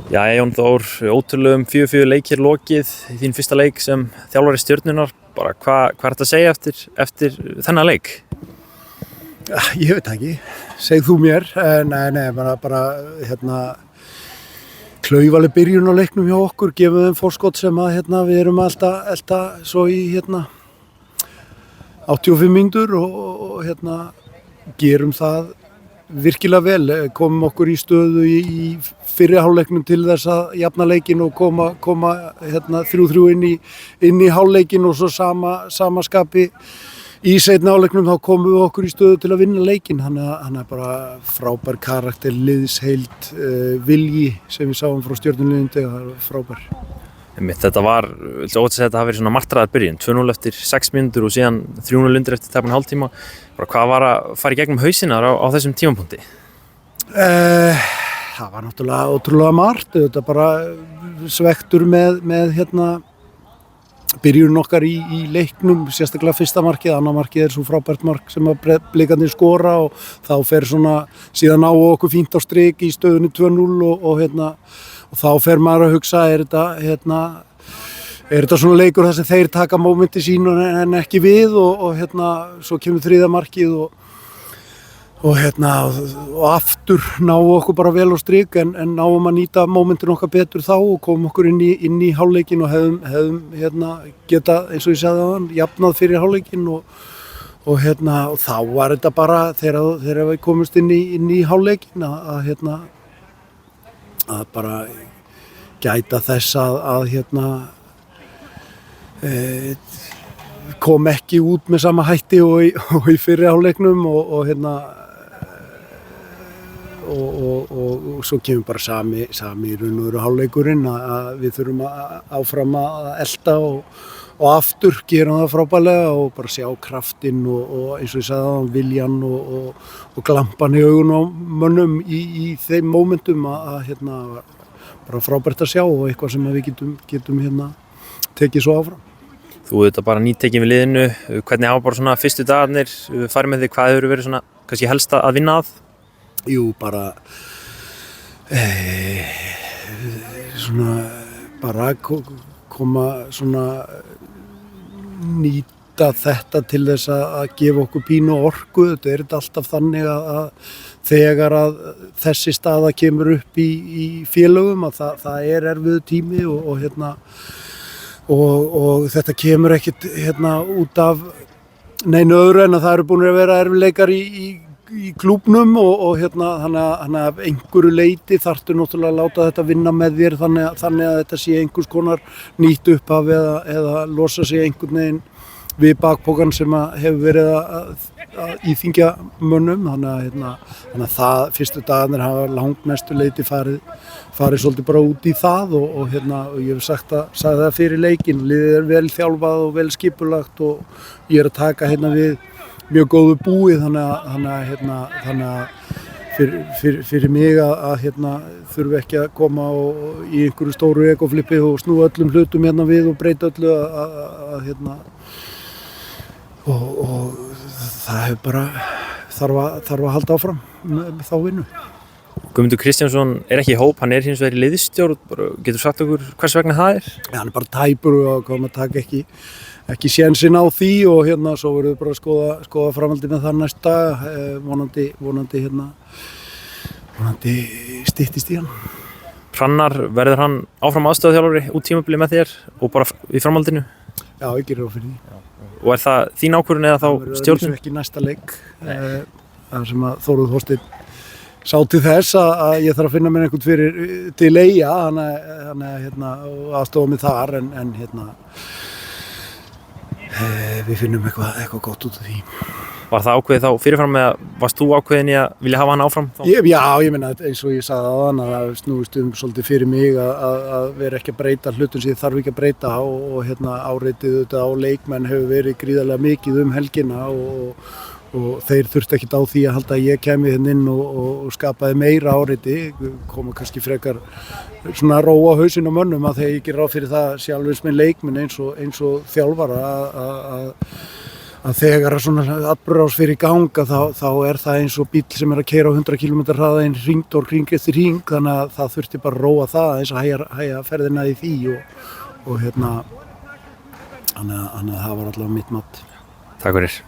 Já, Jón Þór, ótrúlegum 4-4 leikir lokið í þín fyrsta leik sem þjálfari Stjörnunnar. Bara hvað er þetta að segja eftir þennan leik? Ja, ég veit ekki, segð þú mér. Nei, bara klaufaleg byrjun á leiknum hjá okkur, gefum þeim forskot sem að við erum alltaf elta svo í 85 mínútur og gerum það virkilega vel, komum okkur í stöðu í fyrri hálfleiknum til þess að jafna leikinn og koma 3-3 inn í hálfleikinn og svo sama skapi í seinni hálfleiknum þá komum við okkur í stöðu til að vinna leikinn. Hann er bara frábær karakter, liðsheild, vilji sem við sáum frá Stjörnuliðinu, það er frábær. Þetta var, ótt að segja, þetta hafi verið svona martraðar byrjun, 2-0 eftir 6 mínútur og síðan 3-0 undir eftir tæpan hálftíma. Hvað var að fara í gegnum hausina á þessum tímapunkti? Það var náttúrulega ótrúlega margt, þetta bara svektur með byrjun okkar í leiknum, sérstaklega fyrsta markið, annað markið er svo frábært mark sem að Blikarnir skora og þá fer svona síðan á okkur fínt á strik í stöðunni 2-0 og þá fer maður að hugsa, er þetta svona leikur þar sem þeir taka mómenti sín en ekki við og svo kemur þriðja markið og aftur náum okkur bara vel á strik en náum að nýta mómentin okkar betur þá og komum okkur inn í hálfleikinn og hefðum geta, eins og ég sagði áðan, jafnað fyrir hálfleikinn og þá var þetta bara þegar við komumst inn í hálfleikinn að bara gæta þess að kom ekki út með sama hætti og í fyrri hálfleiknum og svo kemur bara sami í raun og veru hálfleikurinn að við þurfum áfram að elta og aftur gera það frábærlega og bara sjá kraftinn og eins og ég sagði áðan, viljan og glampan í augun á mönnum í þeim mómentum að bara frábært að sjá og eitthvað sem við getum tekið svo áfram. Þú þetta bara nýtekinn við liðinu, hvernig hafa bara svona fyrstu dagarnir farið með þig, hvað hefur verið svona kannski helst að vinna að? Jú, bara bara koma svona nýta þetta til þess að gefa okkur pínu orku. Þetta er alltaf þannig að þegar að þessi staða kemur upp í félögum að það er erfiður tími og þetta kemur ekkert út af neinu öðru en að það eru búin að vera erfiðleikar í klúbnum og þannig að einhverju leyti þarftu náttúrulega að láta þetta vinna með þér þannig að þetta sé einhvers konar nýtt upphaf eða losa sig einhvern veginn við bakpokan sem hefur verið að íþyngja mönnum þannig að það fyrstu dagarnir hafa langmestu leyti farið svolítið bara út í það og ég hef sagði það fyrir leikinn, liðið er vel þjálfað og vel skipulagt og ég er að taka við mjög góðu búi þannig að fyrir mig að þurfi ekki að koma í einhverju stóru ekoflippi og snúa öllum hlutum við og breyta öllu og það hefur bara þarf að halda áfram með þá vinnu. Guðmundur Kristjánsson er ekki í hóp, hann er hins vegar í liðsstjórn, getur sagt okkur hvers vegna það er? Ja, hann er bara tæpur og kom að taka ekki sénsinn á því og svo verður við bara að skoða framhaldið með það næsta dag, vonandi styttist í hann. Hrannar, verður hann áfram aðstoðarþjálfari út tímabilið með þér og bara í framhaldinu? Já, ég gerir ráð fyrir því. Og er það þín ákvörðun eða þá stjórnin? Það er ekki næsta leik, þar sem að Þóruð Þorsteinn sá til þess að ég þarf að finna mér einhvern fyrir til Eyja, og aðstofa mig þar en við finnum eitthvað gott út af því. Var það ákveðið þá fyrirfram eða varst þú ákveðin í að vilja hafa hann áfram? Já, ég meina eins og ég sagði áðan að það snúist svolítið fyrir mig að vera ekki að breyta hlutum sem ég þarf ekki að breyta og áreitið auðvitað á leikmenn hefur verið gríðarlega mikið helgina og þeir þurftu ekkert á því að halda að ég kemi inn og skapaði meira áreiti, koma kannski frekar svona ró á hausinn á mönnum að þegar ég gerir ráð fyrir það sjálfins með leikmenn eins og þjálfara að þegar að svona atburðarás fyrir í gang þá er það eins og bíll sem að keyra á 100 km hraða einn hringdór hring eftir hring, þannig að það þurfti bara að róa það eins að hægja ferðina í því og þannig að það var allavega mitt mat. Takk fyrir.